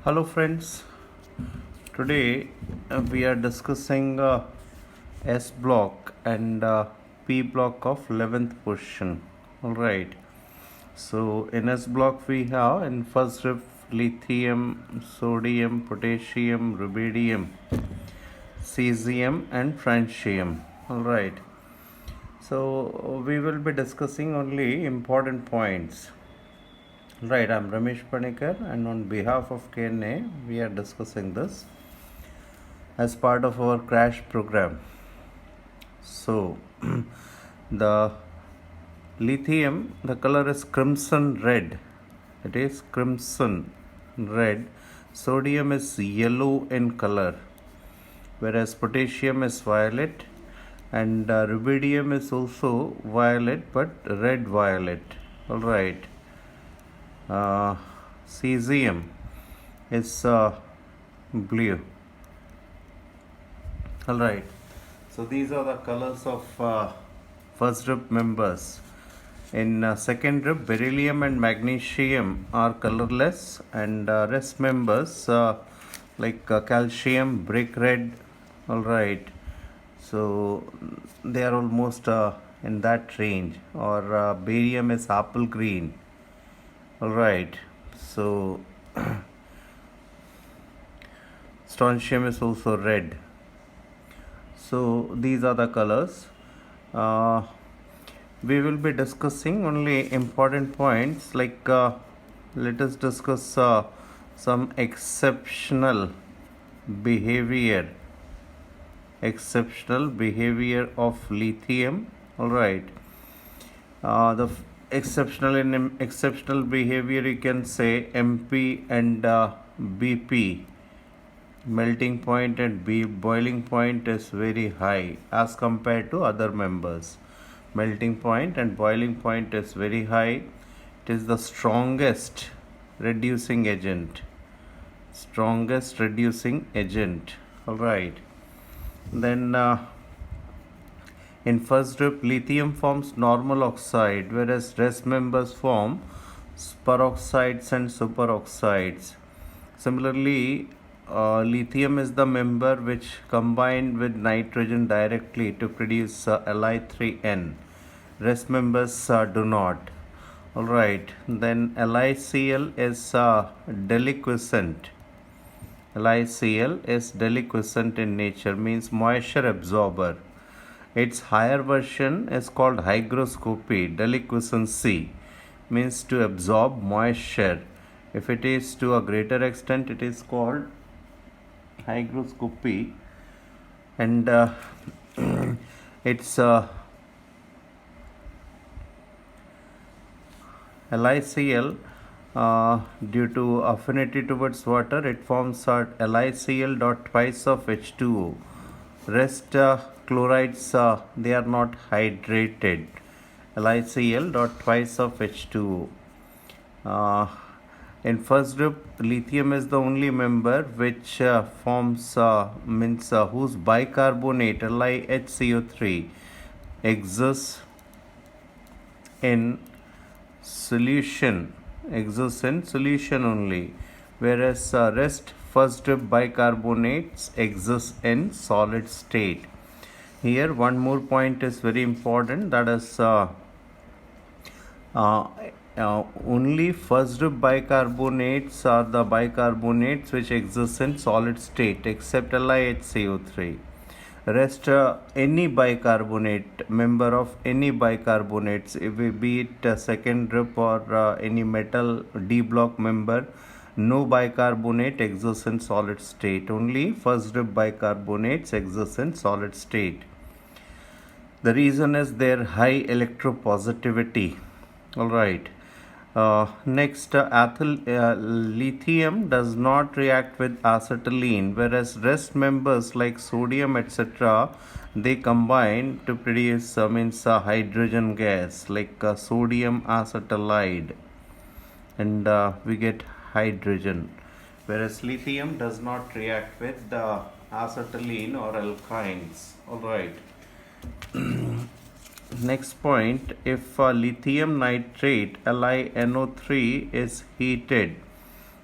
Hello, friends. Today we are discussing S block and P block of 11th question. All right. So, in S block, we have in first ref lithium, sodium, potassium, rubidium, cesium, and francium. All right. So, we will be discussing only important points. Right, I'm Ramesh Panikar, and on behalf of KNA, we are discussing this as part of our crash program. So, the lithium, the color is crimson red. It is crimson red. Sodium is yellow in color, whereas potassium is violet, and rubidium is also violet but red violet. All right. Cesium is blue. All right. So these are the colors of first group members. In second group, beryllium and magnesium are colorless, and rest members like calcium, brick red. All right. So they are almost in that range. Or barium is apple green. All right. So strontium is also red. So these are the colors. We will be discussing only important points like let us discuss some exceptional behavior of lithium. All right. The exceptional behavior, you can say MP and BP, melting point and boiling point is very high as compared to other members. Melting point and boiling point is very high. It is the strongest reducing agent. All right. Then in first group, lithium forms normal oxide, whereas rest members form peroxides and superoxides. Similarly, lithium is the member which combine with nitrogen directly to produce Li3N. Rest members do not. All right. Then LiCl is deliquescent. LiCl is deliquescent in nature, means moisture absorber. Its higher version is called hygroscopy. Deliquescency means to absorb moisture. If it is to a greater extent, it is called hygroscopy, and its LiCl, due to affinity towards water, it forms LiCl dot twice of H2O. Rest chlorides, they are not hydrated. LiCl dot twice of H2O. In first group, lithium is the only member which forms whose bicarbonate LiHCO3 exists in solution only, whereas rest first group bicarbonates exist in solid state. Here one more point is very important, that is only first group bicarbonates are the bicarbonates which exist in solid state except LiHCO3. Rest any bicarbonate, member of any bicarbonates, be it second group or any metal D block member, no bicarbonate exists in solid state. Only first group bicarbonates exist in solid state. The reason is their high electropositivity. All right. Next, lithium does not react with acetylene, whereas rest members like sodium, etc., they combine to produce hydrogen gas like sodium acetylide, and we get hydrogen, whereas lithium does not react with acetylene or alkynes. All right. Next point, if lithium nitrate LiNO3 is heated,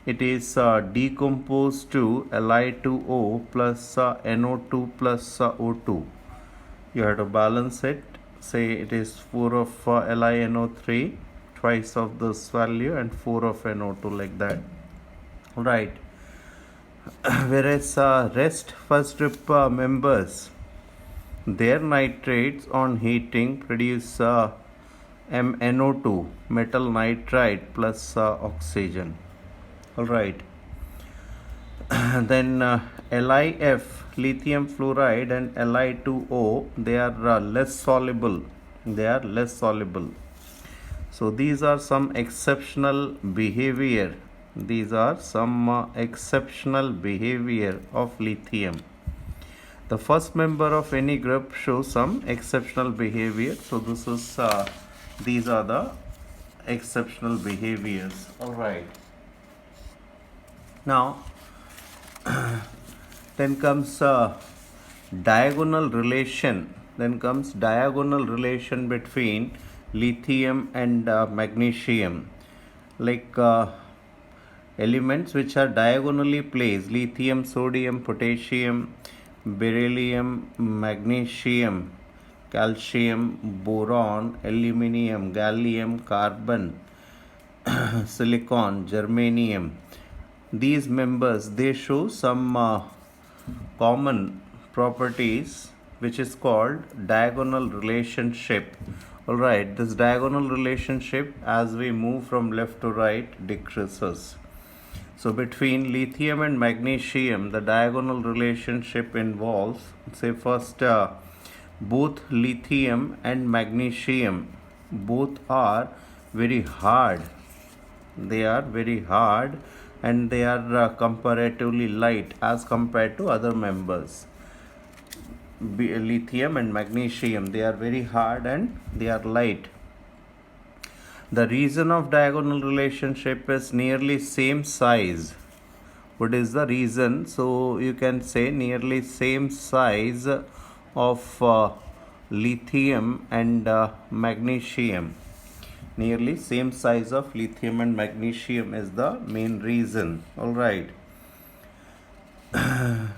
it is decomposed to Li2O plus NO2 plus O2. You have to balance it. Say it is 4 of LiNO3, twice of this value, and 4 of NO2, like that. Right. Whereas rest first group members, their nitrates on heating produce MnO2, metal nitride plus oxygen. All right. Then LiF, lithium fluoride, and Li2O, they are less soluble. They are less soluble. So these are some exceptional behavior. These are some exceptional behavior of lithium. The first member of any group shows some exceptional behavior. So this is these are the exceptional behaviors. All right. Now then comes diagonal relation. Then comes diagonal relation between lithium and magnesium, like elements which are diagonally placed: lithium, sodium, potassium, beryllium, magnesium, calcium, boron, aluminium, gallium, carbon, silicon, germanium. These members, they show some common properties which is called diagonal relationship. All right, this diagonal relationship, as we move from left to right, decreases. So between lithium and magnesium, the diagonal relationship involves, say first, both lithium and magnesium, both are very hard. They are very hard, and they are comparatively light as compared to other members. Lithium and magnesium, they are very hard and they are light. The reason of diagonal relationship is nearly same size. What is the reason? So you can say nearly same size of lithium and magnesium. Nearly same size of lithium and magnesium is the main reason. All right.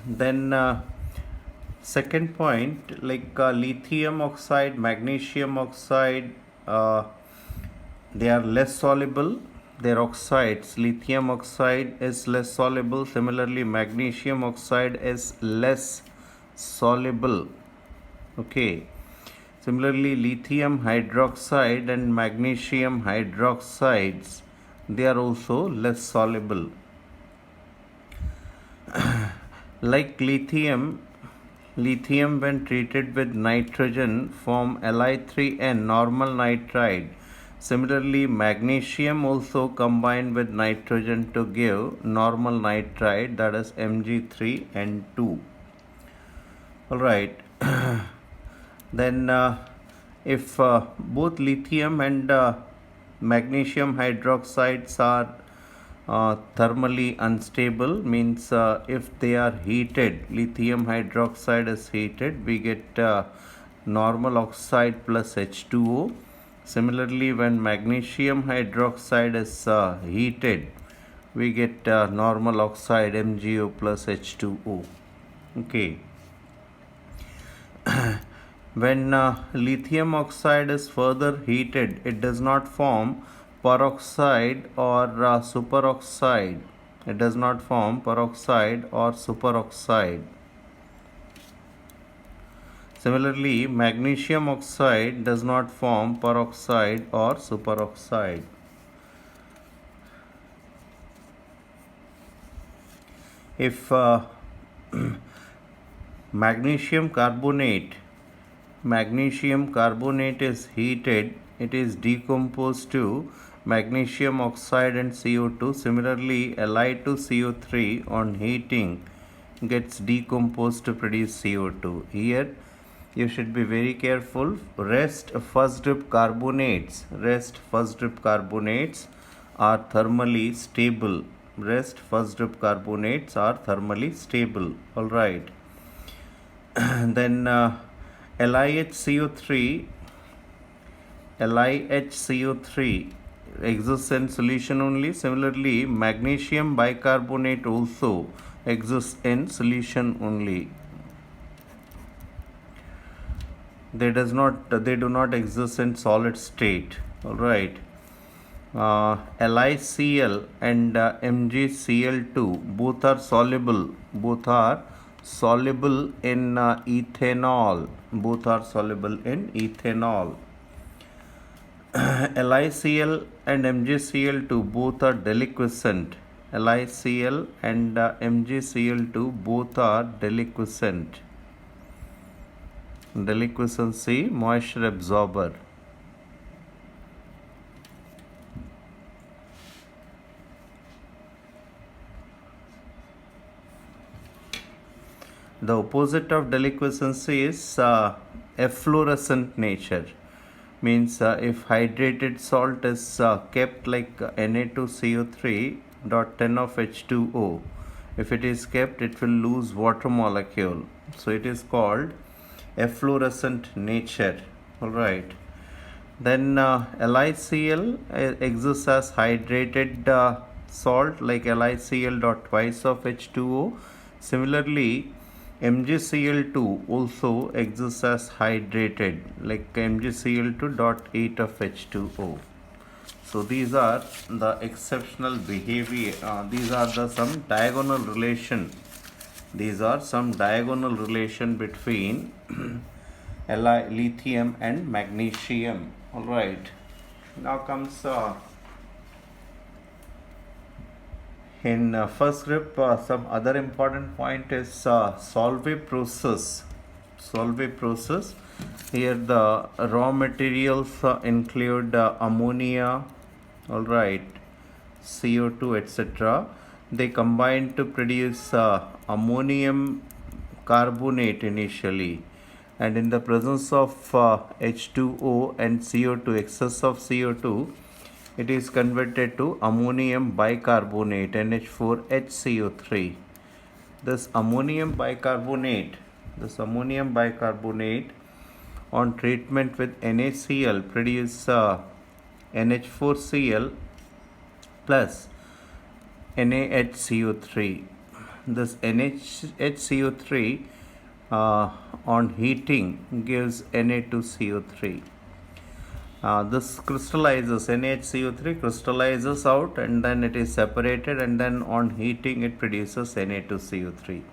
Then second point, like lithium oxide, magnesium oxide, they are less soluble. Their oxides, lithium oxide is less soluble. Similarly, magnesium oxide is less soluble. Okay. Similarly, lithium hydroxide and magnesium hydroxides, they are also less soluble. Like lithium when treated with nitrogen form Li3N, normal nitride. Similarly, magnesium also combined with nitrogen to give normal nitride, that is Mg3N2. All right. Then if both lithium and magnesium hydroxides are thermally unstable, means if they are heated, lithium hydroxide is heated, we get normal oxide plus H2O. Similarly, when magnesium hydroxide is heated, we get normal oxide MgO plus H2O. Okay. When lithium oxide is further heated, it does not form peroxide or superoxide. It does not form peroxide or superoxide. Similarly, magnesium oxide does not form peroxide or superoxide. If magnesium carbonate is heated, it is decomposed to magnesium oxide and CO2. Similarly, Li2CO3 on heating gets decomposed to produce CO2. Here you should be very careful. Rest first group carbonates are thermally stable. All right. Then LiHCO3 exists in solution only. Similarly, magnesium bicarbonate also exists in solution only. They do not exist in solid state. All right. LiCl and MgCl2 both are soluble. Both are soluble in ethanol. Both are soluble in ethanol. LiCl and MgCl2 both are deliquescent. LiCl and MgCl2 both are deliquescent. Deliquescency, moisture absorber. The opposite of deliquescency is efflorescent nature. Means if hydrated salt is kept like Na2CO3 dot 10 of H2O, if it is kept, it will lose water molecule. So it is called efflorescent nature. All right. Then LiCl exists as hydrated salt like LiCl dot twice of H2O. Similarly, MgCl2 also exists as hydrated like MgCl2 dot 8 of H2O. So these are the exceptional behavior. These are the some diagonal relation. These are some diagonal relation between lithium and magnesium. All right. Now comes in first grip, some other important point is Solvay process. Solvay process. Here the raw materials include ammonia, all right, CO2, etc. They combine to produce ammonium carbonate initially, and in the presence of H2O and CO2, excess of CO2, it is converted to ammonium bicarbonate NH4HCO3. This ammonium bicarbonate on treatment with NaCl produce NH4Cl plus NaHCO3. This NaHCO3 on heating gives Na2CO3. This crystallizes, NaHCO3 crystallizes out and then it is separated, and then on heating it produces Na2CO3.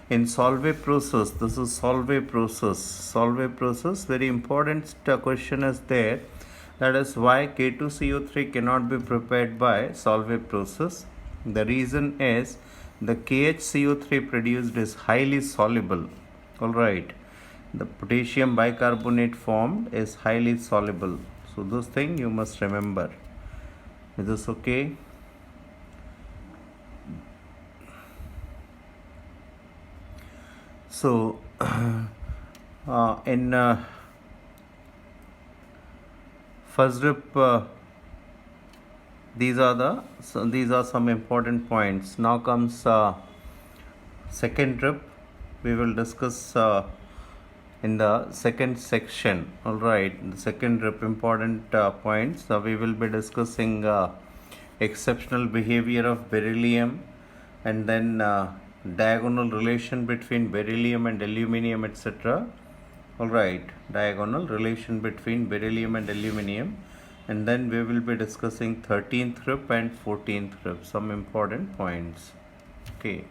In Solvay process, this is Solvay process. Solvay process, very important question is there. That is why K2CO3 cannot be prepared by Solvay process. The reason is the KHCO3 produced is highly soluble. Alright. The potassium bicarbonate formed is highly soluble. So this thing you must remember. Is this okay? So in first grip, these are some important points. Now comes second grip. We will discuss in the second section. All right, the second grip important points. We will be discussing exceptional behavior of beryllium, and then diagonal relation between beryllium and aluminium, etc. All right, diagonal relation between beryllium and aluminium, and then we will be discussing 13th grip and 14th grip, some important points. Okay.